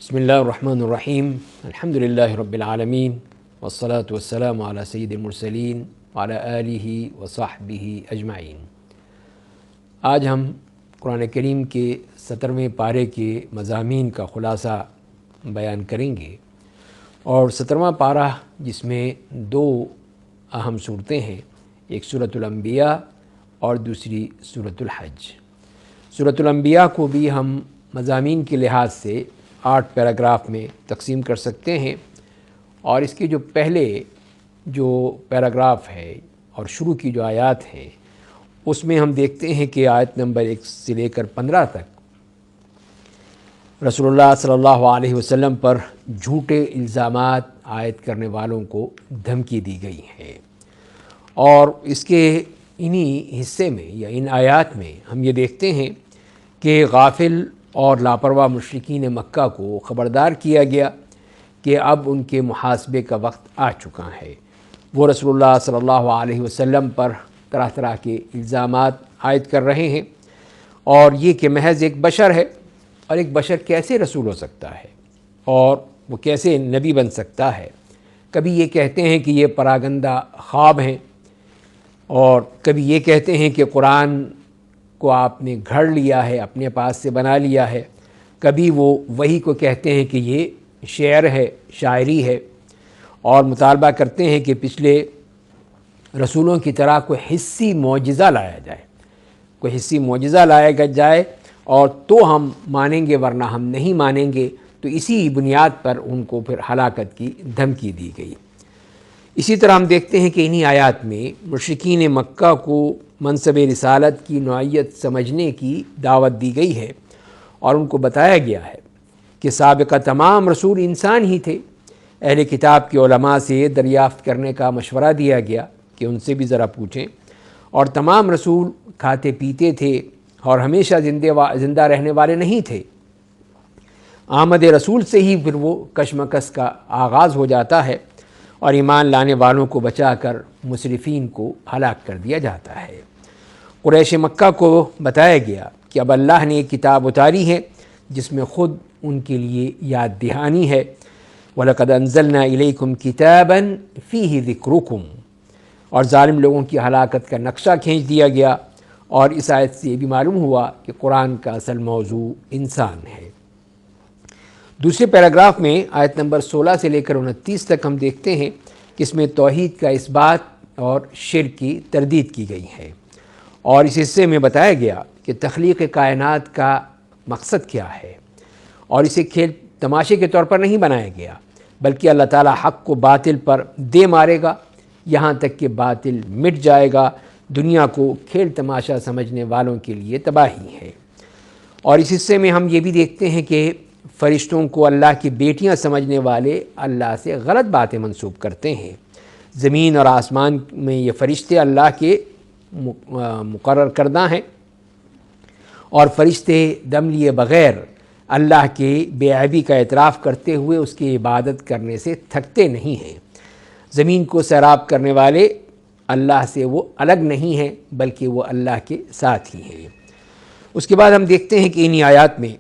بسم اللہ الرحمن الرحیم الحمد للہ رب العالمین والصلاة والسلام علی سید المرسلین وعلی آلہ وصحبہ اجمعین۔ آج ہم قرآن کریم کے 17ویں پارے کے مضامین کا خلاصہ بیان کریں گے، اور 17واں پارہ جس میں دو اہم صورتیں ہیں، ایک سورۃ الانبیاء اور دوسری سورۃ الحج۔ سورۃ الانبیاء کو بھی ہم مضامین کے لحاظ سے 8 پیراگراف میں تقسیم کر سکتے ہیں، اور اس کے جو پہلے جو پیراگراف ہے اور شروع کی جو آیات ہیں اس میں ہم دیکھتے ہیں کہ آیت نمبر 1 سے لے کر 15 تک رسول اللہ صلی اللہ علیہ وسلم پر جھوٹے الزامات عائد کرنے والوں کو دھمکی دی گئی ہے، اور اس کے انہی حصے میں یا ان آیات میں ہم یہ دیکھتے ہیں کہ غافل اور لاپرواہ مشرکین مکہ کو خبردار کیا گیا کہ اب ان کے محاسبے کا وقت آ چکا ہے۔ وہ رسول اللہ صلی اللہ علیہ وسلم پر طرح طرح کے الزامات عائد کر رہے ہیں، اور یہ کہ محض ایک بشر ہے، اور ایک بشر کیسے رسول ہو سکتا ہے اور وہ کیسے نبی بن سکتا ہے۔ کبھی یہ کہتے ہیں کہ یہ پراگندہ خواب ہیں، اور کبھی یہ کہتے ہیں کہ قرآن کو آپ نے گھڑ لیا ہے، اپنے پاس سے بنا لیا ہے، کبھی وہ وحی کو کہتے ہیں کہ یہ شعر ہے، شاعری ہے، اور مطالبہ کرتے ہیں کہ پچھلے رسولوں کی طرح کوئی حسی معجزہ لایا جائے، کوئی حسی معجزہ لایا جائے اور تو ہم مانیں گے، ورنہ ہم نہیں مانیں گے۔ تو اسی بنیاد پر ان کو پھر ہلاکت کی دھمکی دی گئی۔ اسی طرح ہم دیکھتے ہیں کہ انہی آیات میں مشرکین مکہ کو منصب رسالت کی نوعیت سمجھنے کی دعوت دی گئی ہے، اور ان کو بتایا گیا ہے کہ سابقہ تمام رسول انسان ہی تھے۔ اہل کتاب کے علماء سے دریافت کرنے کا مشورہ دیا گیا کہ ان سے بھی ذرا پوچھیں، اور تمام رسول کھاتے پیتے تھے اور ہمیشہ زندہ رہنے والے نہیں تھے۔ آمد رسول سے ہی پھر وہ کشمکش کا آغاز ہو جاتا ہے، اور ایمان لانے والوں کو بچا کر مسرفین کو ہلاک کر دیا جاتا ہے۔ قریش مکہ کو بتایا گیا کہ اب اللہ نے ایک کتاب اتاری ہے جس میں خود ان کے لیے یاد دہانی ہے۔ وَلَقَدْ أَنزَلْنَا إِلَيْكُمْ كِتَابًا فِيهِ ذِكْرُكُمْ، اور ظالم لوگوں کی ہلاکت کا نقشہ کھینچ دیا گیا، اور اس آیت سے یہ بھی معلوم ہوا کہ قرآن کا اصل موضوع انسان ہے۔ دوسرے پیراگراف میں آیت نمبر 16 سے لے کر 29 تک ہم دیکھتے ہیں کہ اس میں توحید کا اثبات اور شرک کی تردید کی گئی ہے، اور اس حصے میں بتایا گیا کہ تخلیق کائنات کا مقصد کیا ہے، اور اسے کھیل تماشے کے طور پر نہیں بنایا گیا، بلکہ اللہ تعالیٰ حق کو باطل پر دے مارے گا یہاں تک کہ باطل مٹ جائے گا۔ دنیا کو کھیل تماشا سمجھنے والوں کے لیے تباہی ہے۔ اور اس حصے میں ہم یہ بھی دیکھتے ہیں کہ فرشتوں کو اللہ کی بیٹیاں سمجھنے والے اللہ سے غلط باتیں منسوب کرتے ہیں۔ زمین اور آسمان میں یہ فرشتے اللہ کے مقرر کردہ ہیں، اور فرشتے دم لیے بغیر اللہ کے بے عیبی کا اعتراف کرتے ہوئے اس کی عبادت کرنے سے تھکتے نہیں ہیں۔ زمین کو سیراب کرنے والے اللہ سے وہ الگ نہیں ہیں، بلکہ وہ اللہ کے ساتھ ہی ہیں۔ اس کے بعد ہم دیکھتے ہیں کہ انہی آیات میں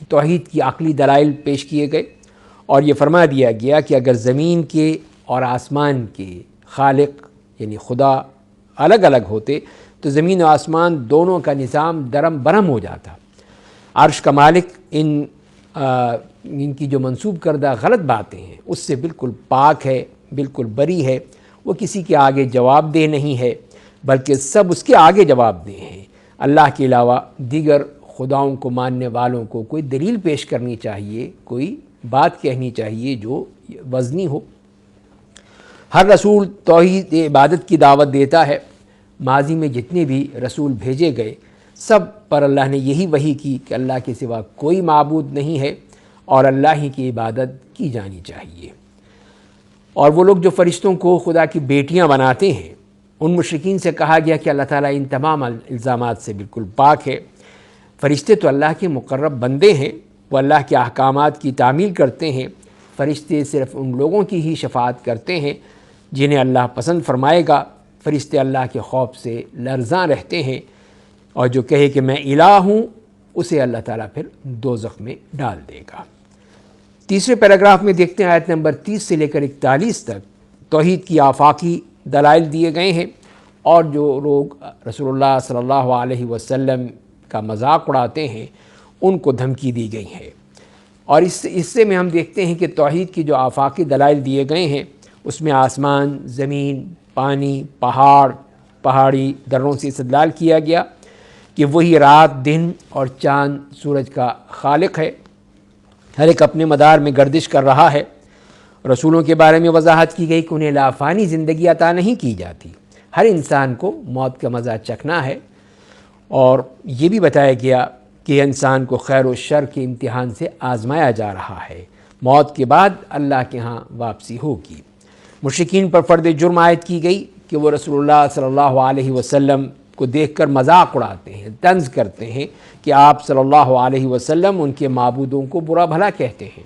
توحید کی عقلی دلائل پیش کیے گئے، اور یہ فرما دیا گیا کہ اگر زمین کے اور آسمان کے خالق یعنی خدا الگ الگ ہوتے تو زمین و آسمان دونوں کا نظام درم برہم ہو جاتا۔ عرش کا مالک ان کی جو منسوب کردہ غلط باتیں ہیں اس سے بالکل پاک ہے، بالکل بری ہے۔ وہ کسی کے آگے جواب دہ نہیں ہے، بلکہ سب اس کے آگے جواب دہ ہیں۔ اللہ کے علاوہ دیگر خداؤں کو ماننے والوں کو کوئی دلیل پیش کرنی چاہیے، کوئی بات کہنی چاہیے جو وزنی ہو۔ ہر رسول توحید عبادت کی دعوت دیتا ہے۔ ماضی میں جتنے بھی رسول بھیجے گئے سب پر اللہ نے یہی وحی کی کہ اللہ کے سوا کوئی معبود نہیں ہے، اور اللہ ہی کی عبادت کی جانی چاہیے۔ اور وہ لوگ جو فرشتوں کو خدا کی بیٹیاں بناتے ہیں، ان مشرکین سے کہا گیا کہ اللہ تعالیٰ ان تمام الزامات سے بالکل پاک ہے۔ فرشتے تو اللہ کے مقرب بندے ہیں، وہ اللہ کے احکامات کی تعمیل کرتے ہیں۔ فرشتے صرف ان لوگوں کی ہی شفاعت کرتے ہیں جنہیں اللہ پسند فرمائے گا۔ فرشتے اللہ کے خوف سے لرزاں رہتے ہیں، اور جو کہے کہ میں الہ ہوں اسے اللہ تعالیٰ پھر دوزخ میں ڈال دے گا۔ تیسرے پیراگراف میں دیکھتے ہیں آیت نمبر 30 سے لے کر 41 تک توحید کی آفاقی دلائل دیے گئے ہیں، اور جو لوگ رسول اللہ صلی اللہ علیہ وسلم کا مذاق اڑاتے ہیں ان کو دھمکی دی گئی ہے۔ اور اس حصے میں ہم دیکھتے ہیں کہ توحید کی جو آفاقی دلائل دیے گئے ہیں اس میں آسمان، زمین، پانی، پہاڑی دروں سے استدلال کیا گیا کہ وہی رات، دن اور چاند، سورج کا خالق ہے، ہر ایک اپنے مدار میں گردش کر رہا ہے۔ رسولوں کے بارے میں وضاحت کی گئی کہ انہیں لافانی زندگی عطا نہیں کی جاتی، ہر انسان کو موت کا مزہ چکھنا ہے، اور یہ بھی بتایا گیا کہ انسان کو خیر و شر کے امتحان سے آزمایا جا رہا ہے، موت کے بعد اللہ کے ہاں واپسی ہوگی۔ مشرکین پر فرض جرم عائد کی گئی کہ وہ رسول اللہ صلی اللہ علیہ وسلم کو دیکھ کر مذاق اڑاتے ہیں، طنز کرتے ہیں کہ آپ صلی اللہ علیہ وسلم ان کے معبودوں کو برا بھلا کہتے ہیں،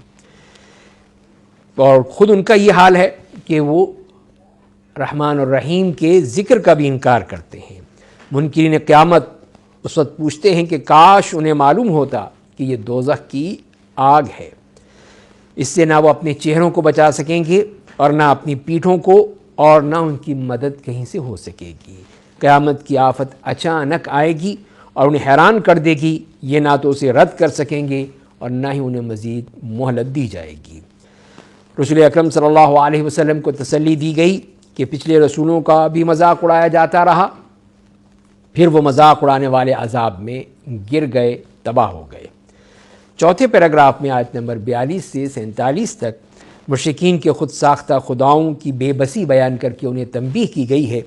اور خود ان کا یہ حال ہے کہ وہ رحمان الرحیم کے ذکر کا بھی انکار کرتے ہیں۔ منکرین قیامت اس وقت پوچھتے ہیں کہ کاش انہیں معلوم ہوتا کہ یہ دوزخ کی آگ ہے، اس سے نہ وہ اپنے چہروں کو بچا سکیں گے اور نہ اپنی پیٹھوں کو، اور نہ ان کی مدد کہیں سے ہو سکے گی۔ قیامت کی آفت اچانک آئے گی اور انہیں حیران کر دے گی، یہ نہ تو اسے رد کر سکیں گے اور نہ ہی انہیں مزید مہلت دی جائے گی۔ رسول اکرم صلی اللہ علیہ وسلم کو تسلی دی گئی کہ پچھلے رسولوں کا بھی مذاق اڑایا جاتا رہا، پھر وہ مذاق اڑانے والے عذاب میں گر گئے، تباہ ہو گئے۔ چوتھے پیراگراف میں آیت نمبر 42 سے 47 تک مشرکین کے خود ساختہ خداؤں کی بے بسی بیان کر کے انہیں تنبیہ کی گئی ہے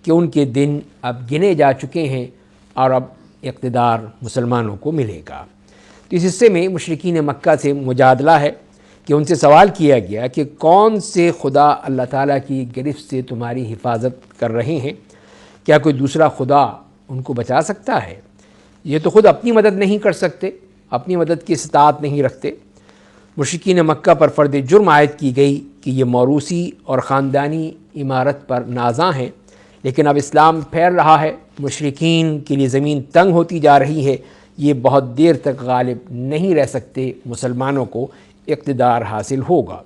کہ ان کے دن اب گنے جا چکے ہیں اور اب اقتدار مسلمانوں کو ملے گا۔ تو اس حصے میں مشرکین مکہ سے مجادلہ ہے کہ ان سے سوال کیا گیا کہ کون سے خدا اللہ تعالیٰ کی گرفت سے تمہاری حفاظت کر رہے ہیں؟ کیا کوئی دوسرا خدا ان کو بچا سکتا ہے؟ یہ تو خود اپنی مدد نہیں کر سکتے، اپنی مدد کی استطاعت نہیں رکھتے۔ مشرکین مکہ پر فرض جرم عائد کی گئی کہ یہ موروثی اور خاندانی عمارت پر نازاں ہیں، لیکن اب اسلام پھیل رہا ہے، مشرکین کے لیے زمین تنگ ہوتی جا رہی ہے، یہ بہت دیر تک غالب نہیں رہ سکتے، مسلمانوں کو اقتدار حاصل ہوگا۔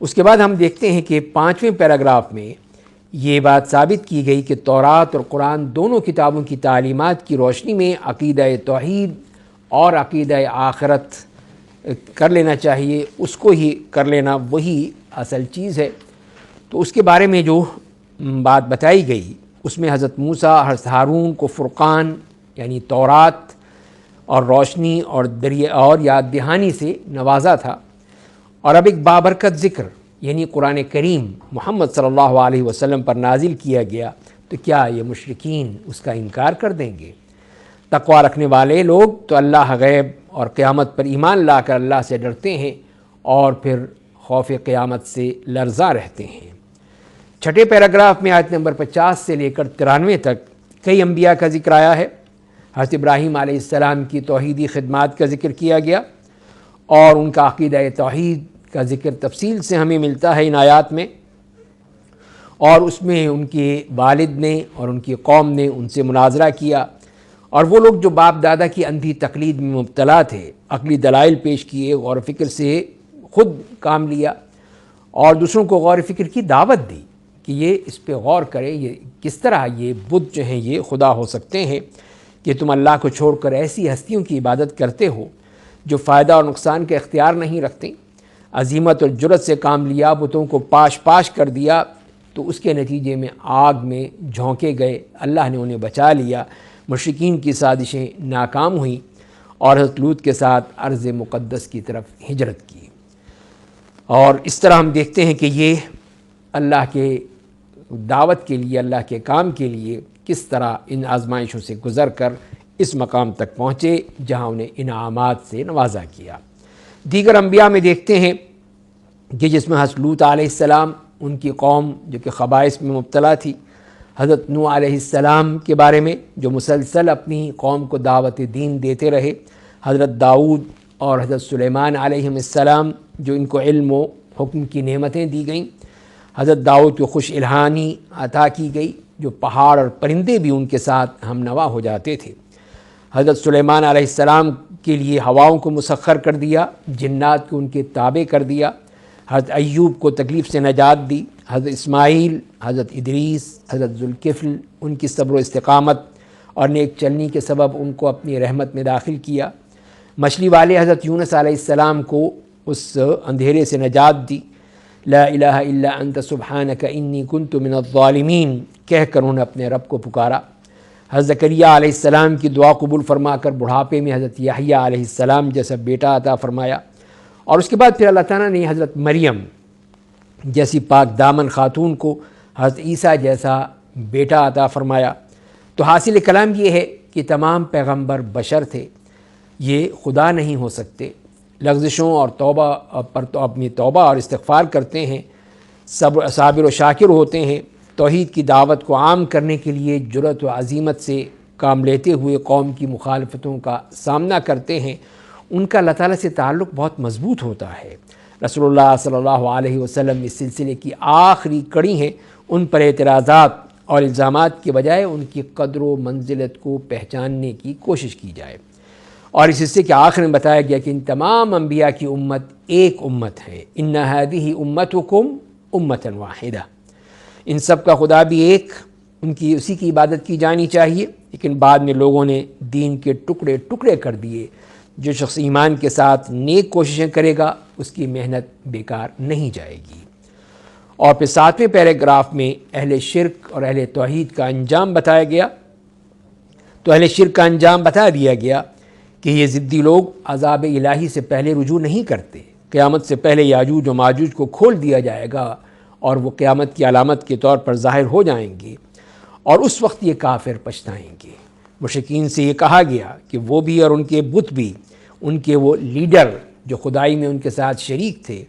اس کے بعد ہم دیکھتے ہیں کہ 5ویں پیراگراف میں یہ بات ثابت کی گئی کہ تورات اور قرآن دونوں کتابوں کی تعلیمات کی روشنی میں عقیدہ توحید اور عقیدہ آخرت کر لینا چاہیے، اس کو ہی کر لینا وہی اصل چیز ہے۔ تو اس کے بارے میں جو بات بتائی گئی اس میں حضرت موسیٰ، حضرت ہارون کو فرقان یعنی تورات اور روشنی اور یاد دہانی سے نوازا تھا، اور اب ایک بابرکت ذکر یعنی قرآن کریم محمد صلی اللہ علیہ وسلم پر نازل کیا گیا، تو کیا یہ مشرکین اس کا انکار کر دیں گے؟ تقوی رکھنے والے لوگ تو اللہ غیب اور قیامت پر ایمان لا کر اللہ سے ڈرتے ہیں اور پھر خوف قیامت سے لرزاں رہتے ہیں۔ چھٹے پیراگراف میں آیت نمبر 50 سے لے کر 93 تک کئی انبیاء کا ذکر آیا ہے۔ حضرت ابراہیم علیہ السلام کی توحیدی خدمات کا ذکر کیا گیا، اور ان کا عقیدہ توحید کا ذکر تفصیل سے ہمیں ملتا ہے ان آیات میں، اور اس میں ان کے والد نے اور ان کی قوم نے ان سے مناظرہ کیا، اور وہ لوگ جو باپ دادا کی اندھی تقلید میں مبتلا تھے، عقلی دلائل پیش کیے، غور و فکر سے خود کام لیا اور دوسروں کو غور و فکر کی دعوت دی کہ یہ اس پہ غور کریں، یہ کس طرح یہ بت جو ہیں یہ خدا ہو سکتے ہیں کہ تم اللہ کو چھوڑ کر ایسی ہستیوں کی عبادت کرتے ہو جو فائدہ اور نقصان کا اختیار نہیں رکھتے۔ عزیمت اور جرأت سے کام لیا، بتوں کو پاش کر دیا، تو اس کے نتیجے میں آگ میں جھونکے گئے، اللہ نے انہیں بچا لیا، مشرکین کی سازشیں ناکام ہوئیں اور حضرت لوط کے ساتھ ارض مقدس کی طرف ہجرت کی۔ اور اس طرح ہم دیکھتے ہیں کہ یہ اللہ کے دعوت کے لیے، اللہ کے کام کے لیے کس طرح ان آزمائشوں سے گزر کر اس مقام تک پہنچے جہاں انہیں انعامات سے نوازا کیا۔ دیگر انبیاء میں دیکھتے ہیں کہ جس میں حضرت لوط علیہ السلام، ان کی قوم جو کہ خبائث میں مبتلا تھی، حضرت نوح علیہ السلام کے بارے میں جو مسلسل اپنی قوم کو دعوت دین دیتے رہے، حضرت داؤد اور حضرت سلیمان علیہ السلام جو ان کو علم و حکم کی نعمتیں دی گئیں، حضرت داؤد کو خوش الہانی عطا کی گئی جو پہاڑ اور پرندے بھی ان کے ساتھ ہم نوا ہو جاتے تھے، حضرت سلیمان علیہ السلام کے لیے ہواؤں کو مسخر کر دیا، جنات کو ان کے تابع کر دیا، حضرت ایوب کو تکلیف سے نجات دی، حضرت اسماعیل، حضرت ادریس، حضرت ذوالکفل، ان کی صبر و استقامت اور نیک چلنی کے سبب ان کو اپنی رحمت میں داخل کیا۔ مچھلی والے حضرت یونس علیہ السلام کو اس اندھیرے سے نجات دی، لا الہ الا انت سبحانک انی کنت من الظالمین کہہ کر انہوں نے اپنے رب کو پکارا۔ حضرت زکریا علیہ السلام کی دعا قبول فرما کر بڑھاپے میں حضرت یحییٰ علیہ السلام جیسا بیٹا عطا فرمایا، اور اس کے بعد پھر اللہ تعالیٰ نے حضرت مریم جیسی پاک دامن خاتون کو حضرت عیسیٰ جیسا بیٹا عطا فرمایا۔ تو حاصل کلام یہ ہے کہ تمام پیغمبر بشر تھے، یہ خدا نہیں ہو سکتے، لغزشوں اور توبہ پر تو اپنی توبہ اور استغفار کرتے ہیں، صابر و شاکر ہوتے ہیں، توحید کی دعوت کو عام کرنے کے لیے جرأت و عزیمت سے کام لیتے ہوئے قوم کی مخالفتوں کا سامنا کرتے ہیں، ان کا اللہ تعالیٰ سے تعلق بہت مضبوط ہوتا ہے۔ رسول اللہ صلی اللہ علیہ وسلم اس سلسلے کی آخری کڑی ہیں، ان پر اعتراضات اور الزامات کے بجائے ان کی قدر و منزلت کو پہچاننے کی کوشش کی جائے۔ اور اس حصے کے آخر میں بتایا گیا کہ ان تمام انبیاء کی امت ایک امت ہے، ان ہذہ امتکم امۃ واحدہ، ان سب کا خدا بھی ایک، ان کی اسی کی عبادت کی جانی چاہیے۔ لیکن بعد میں لوگوں نے دین کے ٹکڑے ٹکڑے کر دیے۔ جو شخص ایمان کے ساتھ نیک کوششیں کرے گا اس کی محنت بیکار نہیں جائے گی۔ اور پھر 7ویں پیراگراف میں اہل شرک اور اہل توحید کا انجام بتایا گیا۔ تو اہل شرک کا انجام بتا دیا گیا کہ یہ ضدی لوگ عذاب الہی سے پہلے رجوع نہیں کرتے، قیامت سے پہلے یاجوج و ماجوج کو کھول دیا جائے گا اور وہ قیامت کی علامت کے طور پر ظاہر ہو جائیں گے، اور اس وقت یہ کافر پچھتائیں گے۔ مشرکین سے یہ کہا گیا کہ وہ بھی اور ان کے بت بھی، ان کے وہ لیڈر جو خدائی میں ان کے ساتھ شریک تھے،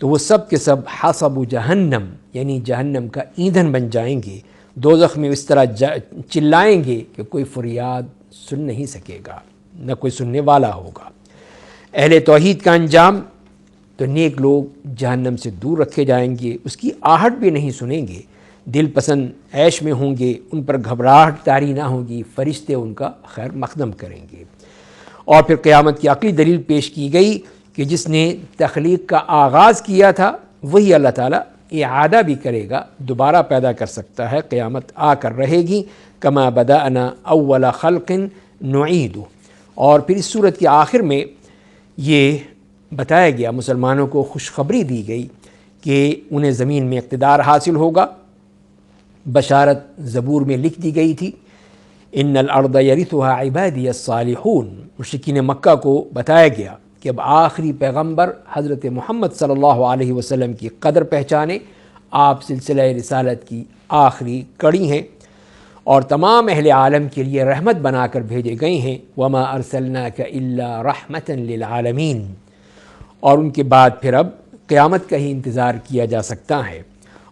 تو وہ سب کے سب حصب جہنم یعنی جہنم کا ایندھن بن جائیں گے، دوزخ میں اس طرح چلائیں گے کہ کوئی فریاد سن نہیں سکے گا، نہ کوئی سننے والا ہوگا۔ اہل توحید کا انجام تو نیک لوگ جہنم سے دور رکھے جائیں گے، اس کی آہٹ بھی نہیں سنیں گے، دل پسند عیش میں ہوں گے، ان پر گھبراہٹ طاری نہ ہوگی، فرشتے ان کا خیر مقدم کریں گے۔ اور پھر قیامت کی عقلی دلیل پیش کی گئی کہ جس نے تخلیق کا آغاز کیا تھا وہی اللہ تعالیٰ اعادہ بھی کرے گا، دوبارہ پیدا کر سکتا ہے، قیامت آ کر رہے گی، کما بدأنا اول خلق نعید۔ اور پھر اس صورت کے آخر میں یہ بتایا گیا، مسلمانوں کو خوشخبری دی گئی کہ انہیں زمین میں اقتدار حاصل ہوگا۔ بشارت زبور میں لکھ دی گئی تھی، ان الارض یرثها عبادی الصالحون۔ مشرکین مکہ کو بتایا گیا کہ اب آخری پیغمبر حضرت محمد صلی اللہ علیہ وسلم کی قدر پہچانے، آپ سلسلہ رسالت کی آخری کڑی ہیں اور تمام اہل عالم کے لیے رحمت بنا کر بھیجے گئے ہیں، وما ارسلناک الا رحمتا للعالمین۔ اور ان کے بعد پھر اب قیامت کا ہی انتظار کیا جا سکتا ہے۔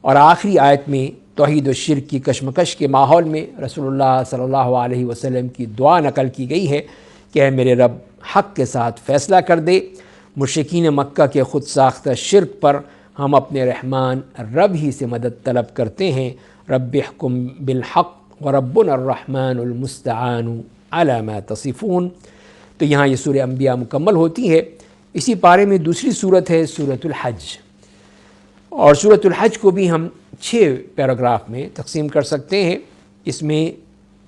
اور آخری آیت میں توحید و شرک کی کشمکش کے ماحول میں رسول اللہ صلی اللہ علیہ وسلم کی دعا نقل کی گئی ہے کہ اے میرے رب حق کے ساتھ فیصلہ کر دے، مشرکین مکہ کے خود ساختہ شرک پر ہم اپنے رحمان رب ہی سے مدد طلب کرتے ہیں، رب احکم بالحق وربنا الرحمن المستعان علی ما تصفون۔ تو یہاں یہ سورہ انبیاء مکمل ہوتی ہے۔ اسی پارے میں دوسری صورت ہے سورۃ الحج، اور سورۃ الحج کو بھی ہم 6 پیراگراف میں تقسیم کر سکتے ہیں۔ اس میں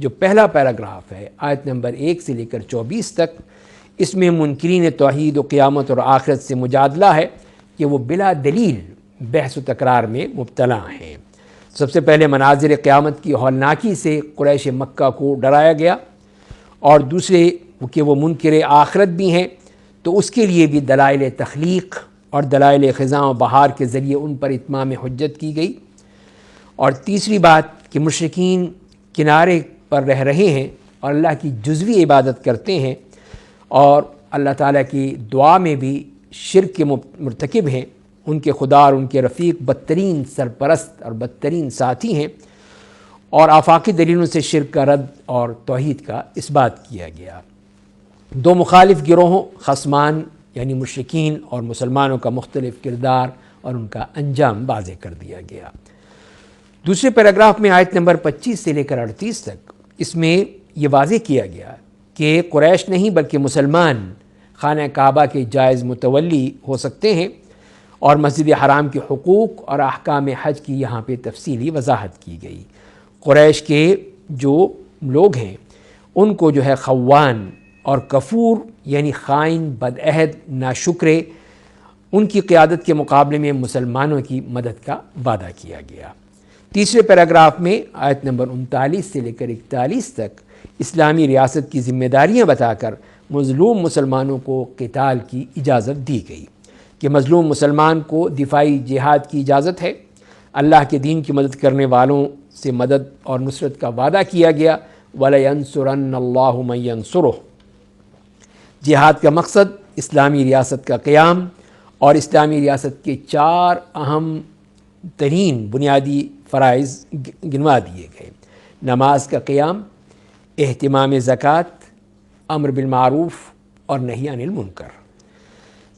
جو پہلا پیراگراف ہے آیت نمبر 1 سے لے کر 24 تک، اس میں منکرین توحید و قیامت اور آخرت سے مجادلہ ہے کہ وہ بلا دلیل بحث و تکرار میں مبتلا ہیں۔ سب سے پہلے مناظر قیامت کی ہولناکی سے قریش مکہ کو ڈرایا گیا، اور دوسرے کہ وہ منکر آخرت بھی ہیں تو اس کے لیے بھی دلائل تخلیق اور دلائل خزاں و بہار کے ذریعے ان پر اتمام حجت کی گئی۔ اور تیسری بات کہ مشرکین کنارے پر رہ رہے ہیں اور اللہ کی جزوی عبادت کرتے ہیں، اور اللہ تعالیٰ کی دعا میں بھی شرک کے مرتکب ہیں، ان کے خدا اور ان کے رفیق بدترین سرپرست اور بدترین ساتھی ہیں، اور آفاقی دلیلوں سے شرک کا رد اور توحید کا اثبات کیا گیا۔ 2 مخالف گروہوں خصمان یعنی مشرکین اور مسلمانوں کا مختلف کردار اور ان کا انجام واضح کر دیا گیا۔ دوسرے پیراگراف میں آیت نمبر 25 سے لے کر 38 تک، اس میں یہ واضح کیا گیا کہ قریش نہیں بلکہ مسلمان خانہ کعبہ کے جائز متولی ہو سکتے ہیں، اور مسجد حرام کے حقوق اور احکام حج کی یہاں پہ تفصیلی وضاحت کی گئی۔ قریش کے جو لوگ ہیں ان کو جو ہے خوان اور کفور یعنی خائن، بدعہد، ناشکرے، ان کی قیادت کے مقابلے میں مسلمانوں کی مدد کا وعدہ کیا گیا۔ تیسرے پیراگراف میں آیت نمبر 39 سے لے کر 41 تک اسلامی ریاست کی ذمہ داریاں بتا کر مظلوم مسلمانوں کو قتال کی اجازت دی گئی کہ مظلوم مسلمان کو دفاعی جہاد کی اجازت ہے۔ اللہ کے دین کی مدد کرنے والوں سے مدد اور نصرت کا وعدہ کیا گیا، وَلَيَنْصُرَنَّ اللَّهُ مَن يَنْصُرُهُ۔ جہاد کا مقصد اسلامی ریاست کا قیام اور اسلامی ریاست کے 4 اہم ترین بنیادی فرائض گنوا دیے گئے: نماز کا قیام، اہتمام زکوٰۃ، امر بالمعروف اور نہی عن المنکر۔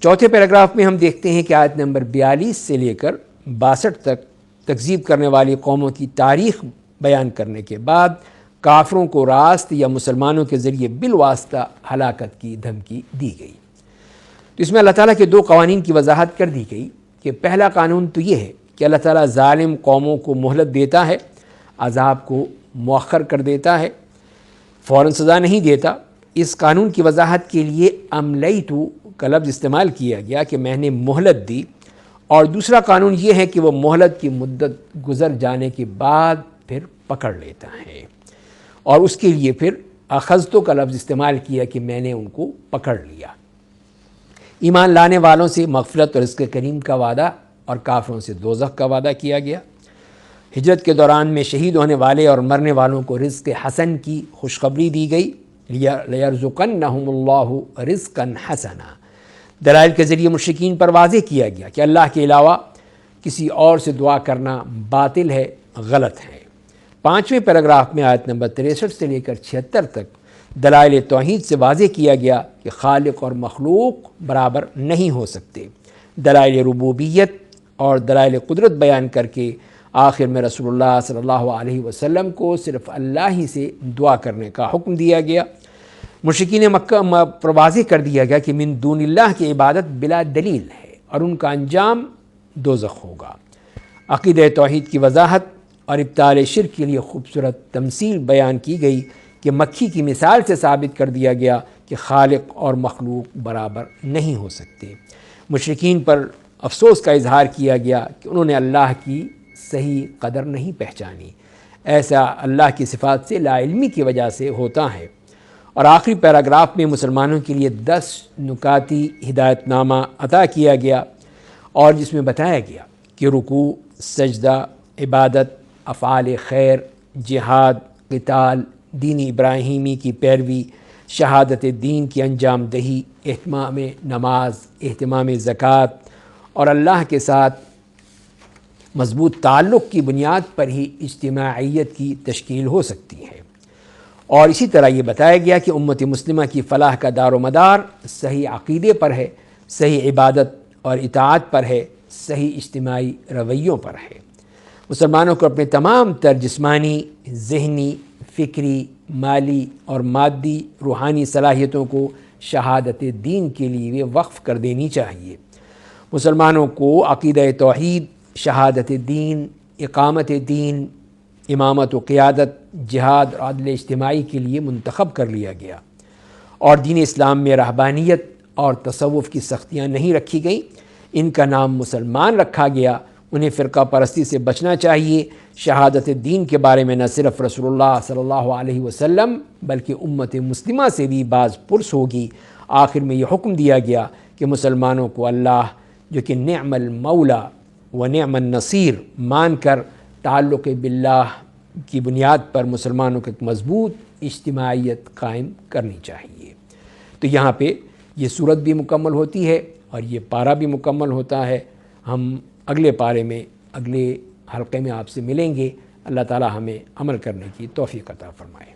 چوتھے پیراگراف میں ہم دیکھتے ہیں کہ آیت نمبر 42 سے لے کر 62 تک تکذیب کرنے والی قوموں کی تاریخ بیان کرنے کے بعد کافروں کو راست یا مسلمانوں کے ذریعے بالواسطہ ہلاکت کی دھمکی دی گئی۔ تو اس میں اللہ تعالیٰ کے 2 قوانین کی وضاحت کر دی گئی کہ پہلا قانون تو یہ ہے کہ اللہ تعالیٰ ظالم قوموں کو مہلت دیتا ہے، عذاب کو مؤخر کر دیتا ہے، فوراً سزا نہیں دیتا۔ اس قانون کی وضاحت کے لیے املیتو کا لفظ استعمال کیا گیا کہ میں نے مہلت دی، اور دوسرا قانون یہ ہے کہ وہ مہلت کی مدت گزر جانے کے بعد پھر پکڑ لیتا ہے، اور اس کے لیے پھر اخذتو کا لفظ استعمال کیا کہ میں نے ان کو پکڑ لیا۔ ایمان لانے والوں سے مغفرت اور رزق کریم کا وعدہ اور کافروں سے دوزخ کا وعدہ کیا گیا۔ ہجرت کے دوران میں شہید ہونے والے اور مرنے والوں کو رزق حسن کی خوشخبری دی گئی، لِيَرْزُقَنَّهُمُ اللَّهُ رِزْقًا حَسَنًا۔ دلائل کے ذریعے مشرکین پر واضح کیا گیا کہ اللہ کے علاوہ کسی اور سے دعا کرنا باطل ہے، غلط ہے۔ 5ویں پیراگراف میں آیت نمبر 63 سے لے کر 76 تک دلائل توحید سے واضح کیا گیا کہ خالق اور مخلوق برابر نہیں ہو سکتے۔ دلائل ربوبیت اور دلائل قدرت بیان کر کے آخر میں رسول اللہ صلی اللہ علیہ وسلم کو صرف اللہ ہی سے دعا کرنے کا حکم دیا گیا۔ مشرکین مکہ پر واضح کر دیا گیا کہ من دون اللہ کی عبادت بلا دلیل ہے اور ان کا انجام دوزخ ہوگا۔ عقیدہ توحید کی وضاحت اور ابطال شرک کے لیے خوبصورت تمثیل بیان کی گئی کہ مکھی کی مثال سے ثابت کر دیا گیا کہ خالق اور مخلوق برابر نہیں ہو سکتے۔ مشرکین پر افسوس کا اظہار کیا گیا کہ انہوں نے اللہ کی صحیح قدر نہیں پہچانی۔ ایسا اللہ کی صفات سے لا علمی کی وجہ سے ہوتا ہے۔ اور آخری پیراگراف میں مسلمانوں کے لیے 10 نکاتی ہدایت نامہ عطا کیا گیا، اور جس میں بتایا گیا کہ رکوع، سجدہ، عبادت، افعال خیر، جہاد، قتال، دین ابراہیمی کی پیروی، شہادت دین کی انجام دہی، اہتمام نماز، اہتمام زکوٰۃ اور اللہ کے ساتھ مضبوط تعلق کی بنیاد پر ہی اجتماعیت کی تشکیل ہو سکتی ہے۔ اور اسی طرح یہ بتایا گیا کہ امت مسلمہ کی فلاح کا دار و مدار صحیح عقیدے پر ہے، صحیح عبادت اور اطاعت پر ہے، صحیح اجتماعی رویوں پر ہے۔ مسلمانوں کو اپنے تمام تر جسمانی، ذہنی، فکری، مالی اور مادی روحانی صلاحیتوں کو شہادت دین کے لیے وقف کر دینی چاہیے۔ مسلمانوں کو عقیدہ توحید، شہادت دین، اقامت دین، امامت و قیادت، جہاد اور عدل اجتماعی کے لیے منتخب کر لیا گیا، اور دین اسلام میں رہبانیت اور تصوف کی سختیاں نہیں رکھی گئیں۔ ان کا نام مسلمان رکھا گیا۔ انہیں فرقہ پرستی سے بچنا چاہیے۔ شہادت دین کے بارے میں نہ صرف رسول اللہ صلی اللہ علیہ وسلم بلکہ امت مسلمہ سے بھی باز پرس ہوگی۔ آخر میں یہ حکم دیا گیا کہ مسلمانوں کو اللہ جو کہ نعم المولا و نعم النصیر مان کر تعلق باللہ کی بنیاد پر مسلمانوں کو ایک مضبوط اجتماعیت قائم کرنی چاہیے۔ تو یہاں پہ یہ صورت بھی مکمل ہوتی ہے اور یہ پارہ بھی مکمل ہوتا ہے۔ ہم اگلے پارے میں اگلے حلقے میں آپ سے ملیں گے۔ اللہ تعالی ہمیں عمل کرنے کی توفیق عطا فرمائے۔